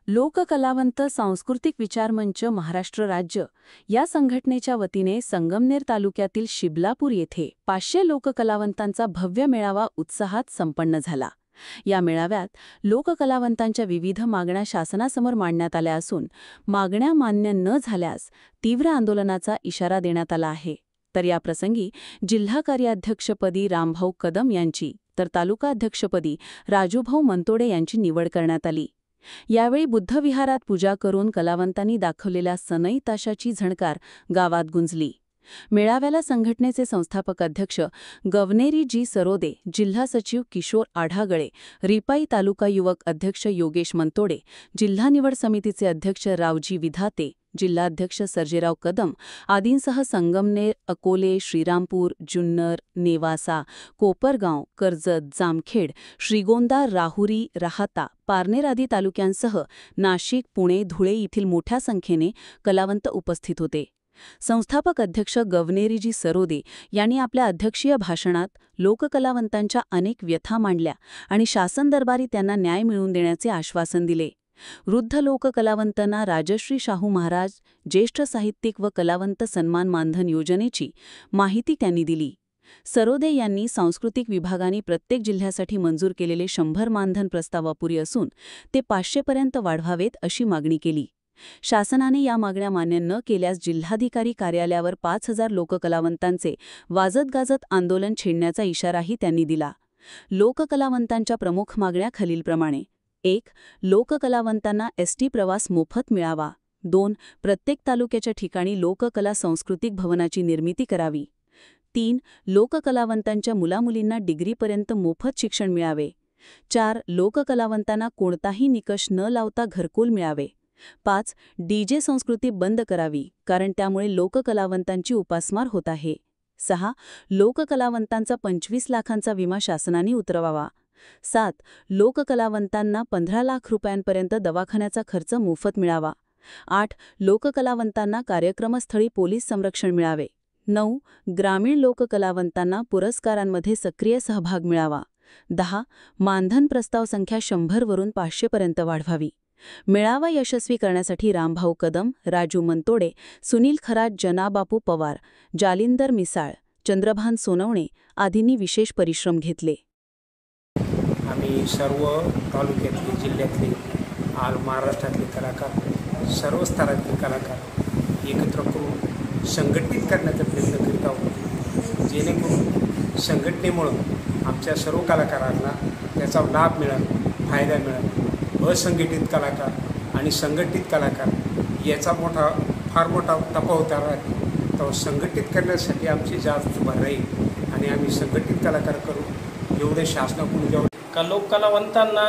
लोककलावंत सांस्कृतिक विचार मंच महाराष्ट्र राज्य या संघटनेच्या वतीने संगमनेर तालुक्यातील शिबलापूर येथे 500 लोककलावंतांचा भव्य मेळावा उत्साहात संपन्न झाला। या मेळाव्यात लोककलावंतांच्या विविध मागण्या शासनासमोर मांडण्यात आल्या असून मागण्या मान्य न झाल्यास तीव्र आंदोलनाचा इशारा देण्यात आला आहे। तर या प्रसंगी जिल्हा कार्याध्यक्षपदी रामभाऊ कदम यांची तर तालुका अध्यक्षपदी राजूभाऊ मंतोडे यांची निवड करण्यात आली। यावेळी बुद्धविहारात पूजा करून कलावंतांनी दाखवलेल्या सनई ताशाची झणकार गावात गुंजली। मेळाव्याला संघटनेचे संस्थापक अध्यक्ष गवनेरी जी सरोदे, जिल्हा सचिव किशोर आढागळे, रिपाई तालुका युवक अध्यक्ष योगेश मंतोडे, जिल्हा निवड समितीचे अध्यक्ष रावजी विधाते, जिल्हाध्यक्ष सर्जेराव कदम आदींसह संगमनेर, अकोले, श्रीरामपूर, जुन्नर, नेवासा, कोपरगाव, कर्जत, जामखेड, श्रीगोंदा, राहुरी, राहाता, पारनेर आदी तालुक्यांसह नाशिक, पुणे, धुळे येथील मोठ्या संख्येने कलावंत उपस्थित होते। संस्थापक अध्यक्ष गवनेरीजी सरोदे यांनी आपल्या अध्यक्षीय भाषणात लोककलावंतांच्या अनेक व्यथा मांडल्या आणि शासन दरबारी त्यांना न्याय मिळवून देण्याचे आश्वासन दिले। वृद्ध लोककलावंतांना राजश्री शाहू महाराज ज्येष्ठ साहित्यिक व कलावंत सन्मान मानधन योजनेची माहिती त्यांनी दिली। सरोदे यांनी सांस्कृतिक विभागाने प्रत्येक जिल्ह्यासाठी मंजूर केलेले 100 मानधन प्रस्ताव अपुरी असून ते 500 पर्यंत वाढवावेत अशी मागणी केली। शासनाने या मागण्या मान्य न केल्यास जिल्हाधिकारी कार्यालयावर 5000 लोककलावंतांचे वाजत-गाजत आंदोलन छेडण्याचा इशाराही त्यांनी दिला। लोककलावंतांच्या प्रमुख मागण्या खालीलप्रमाणे: 1. लोककलावंतांना एसटी प्रवास मोफत मिळावा। 2. प्रत्येक तालुक्याच्या ठिकाणी लोककला सांस्कृतिक भवनाची निर्मिती करावी। 3. लोककलावंतांच्या मुलामुलींना डिग्रीपर्यंत मोफत शिक्षण मिळावे। 4. लोककलावंतांना कोणताही निकष न लावता घरकुल मिळावे। 5. डीजे संस्कृती बंद करावी, कारण त्यामुळे लोककलावंतांची उपासमार होत आहे। 6. लोककलावंतांचा 25 लाखांचा विमा शासनाने उतरवावा। 7. लोककलावंतांना 15 लाख रुपयांपर्यंत दवाखान्याचा खर्च मोफत मिळावा। 8. लोककलावंतांना कार्यक्रमस्थळी पोलीस संरक्षण मिळावे। 9. ग्रामीण लोककलावंतांना पुरस्कारांमध्ये सक्रिय सहभाग मिळावा। 10. मानधन प्रस्ताव संख्या 100 वरून 500 पर्यंत वाढवावी। मेळावा यशस्वी करण्यासाठी रामभाऊ कदम, राजू मंतोडे, सुनील खरात, जनाबापू पवार, जालिंदर मिसाळ, चंद्रभान सोनवणे आदींनी विशेष परिश्रम घेतले। आम्ही सर्व तालुक्यातले, जिल्ह्यातले, महाराष्ट्रातले कलाकार, सर्व स्तरातले कलाकार एकत्र करून संघटित करण्याचा प्रयत्न करीत आहोत, जेणेकरून संघटनेमुळं आमच्या सर्व कलाकारांना त्याचा लाभ मिळेल, फायदा मिळेल। असंघटित कलाकार आणि संघटित कलाकार याचा फार मोठा तफावत आहे। तो संघटित करण्यासाठी आमची जास्त भर राहील आणि आम्ही संघटित कलाकार करू एवढे शासनाकडून जेवढे का लोककलावंतांना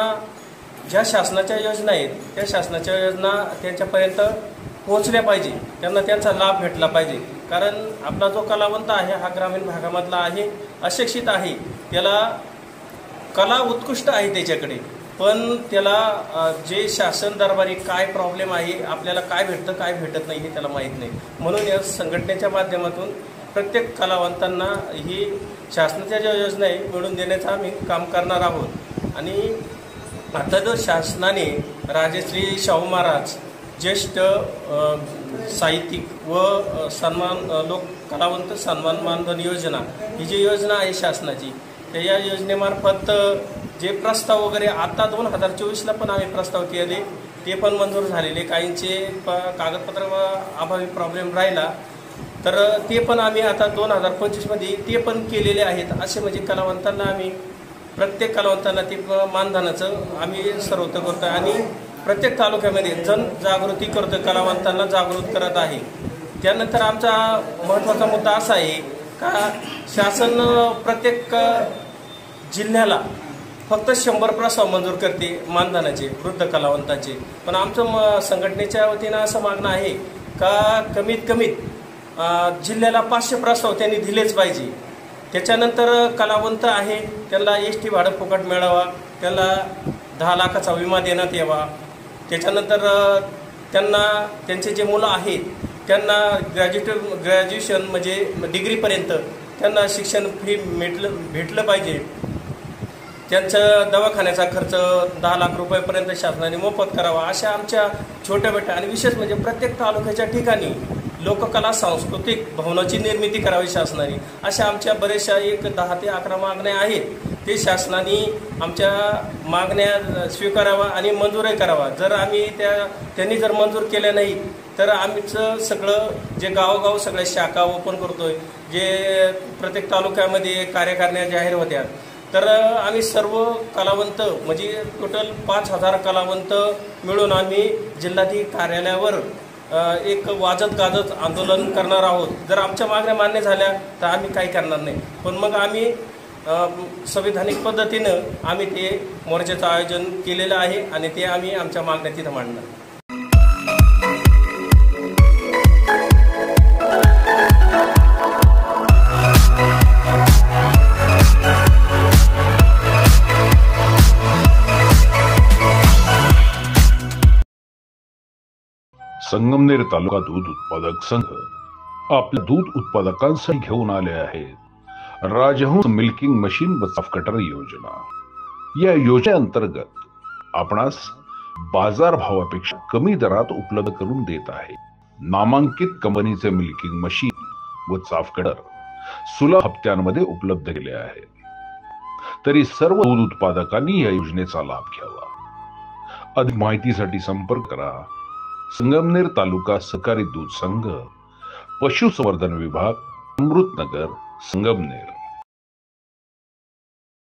ज्या शासनाच्या योजना आहेत त्या शासनाच्या योजना त्यांच्यापर्यंत पोहोचल्या पाहिजे, त्यांना त्यांचा लाभ भेटला पाहिजे। कारण आपला जो कलावंत आहे हा ग्रामीण भागामधला आहे, अशिक्षित आहे, त्याला कला उत्कृष्ट आहे त्याच्याकडे, पण त्याला जे शासन दरबारी काय प्रॉब्लेम आहे, आपल्याला काय भेटतं काय भेटत नाही हे त्याला माहीत नाही। म्हणून या संघटनेच्या माध्यमातून प्रत्येक कलावंतांना ही शासनाच्या ज्या योजना आहे मिळवून देण्याचं आम्ही काम करणार आहोत। आणि आता जो शासनाने राजश्री शाहू महाराज ज्येष्ठ साहित्यिक व लोक कलावंत सन्मान मानधन योजना ही जी योजना आहे शासनाची, तर या योजनेमार्फत जे प्रस्ताव वगैरे आता 2024ला पण आम्ही प्रस्ताव केले, ते पण मंजूर झालेले। काहींचे कागदपत्र अभावी प्रॉब्लेम राहिला, तर ते पण आम्ही आता 2025मध्ये ते पण केलेले आहेत। असे म्हणजे कलावंतांना आम्ही प्रत्येक कलावंतांना ते मानधनाचं आम्ही सर्वत्र करतो आणि प्रत्येक तालुक्यामध्ये जनजागृती करतो, कलावंतांना जागृत करत आहे। त्यानंतर आमचा महत्त्वाचा मुद्दा असा आहे का शासन प्रत्येक जिल्ह्याला फक्त 100 प्रस्ताव मंजूर करते मानधनाचे वृद्ध कलावंतांचे, पण आमचं संघटनेच्या वतीनं असं मागणं आहे का कमीत जिल्ह्याला 500 प्रस्ताव त्यांनी दिलेच पाहिजे। त्याच्यानंतर कलावंत आहे त्यांना एसटी भाडं फुकट मिळावा, त्यांना 10 लाखाचा विमा देण्यात यावा। त्याच्यानंतर त्यांना त्यांचे जे मुलं आहेत त्यांना ग्रॅज्युएशन म्हणजे डिग्रीपर्यंत त्यांना शिक्षण फ्री भेटलं पाहिजे। त्यांचं दवाखान्याचा खर्च 10 लाख रुपयापर्यंत शासनाने मोफत करावा, अशा आमच्या छोट्या मोठ्या आणि विशेष म्हणजे प्रत्येक तालुक्याच्या ठिकाणी लोककला सांस्कृतिक भवनाची निर्मिती करावी शासनाने, अशा आमच्या बऱ्याचशा 10 ते 11 मागण्या आहेत. ते शासनाने आमच्या मागण्या स्वीकारावा आणि मंजूरही करावा. जर आम्ही त्यांनी जर मंजूर केल्या नाही तर आमचं सगळं जे गावोगाव सगळ्या शाखा ओपन करतोय, जे प्रत्येक तालुक्यामध्ये कार्यकारिण्या जाहीर होत्या, तर आम्ही सर्व कलावंत म्हणजे टोटल 5,000 कलावंत मिळून आम्ही जिल्हाधिकारी कार्यालयावर एक वाजत गाजत आंदोलन करणार आहोत. जर आमच्या मागण्या मान्य झाल्या तर आम्ही काही करणार नाही, पण मग आम्ही संविधानिक पद्धतीनं आम्ही ते मोर्चाचं आयोजन केलेलं आहे आणि ते आम्ही आमच्या मागण्या तिथं मांडणार. संगमनेर तालुका दूध उत्पादक संघ आपल्या दूध उत्पादकांसाठी घेऊन आले आहेत राजहंस मिल्किंग मशीन व साफ कटर योजना. या योजनेअंतर्गत आपणास बाजार भावापेक्षा कमी दरात उपलब्ध करून देत आहे. नामांकित कंपनीचे मिल्किंग मशीन व साफ कटर सुलभ हप्त्यांमध्ये उपलब्ध केले आहे. तरी सर्व दूध उत्पादकांनी या योजनेचा लाभ घ्यावा. अधिक माहितीसाठी संपर्क करा संगमनेर तालुका सहकारी दूध संघ, पशुसंवर्धन विभाग, अमृतनगर, संगमनेर.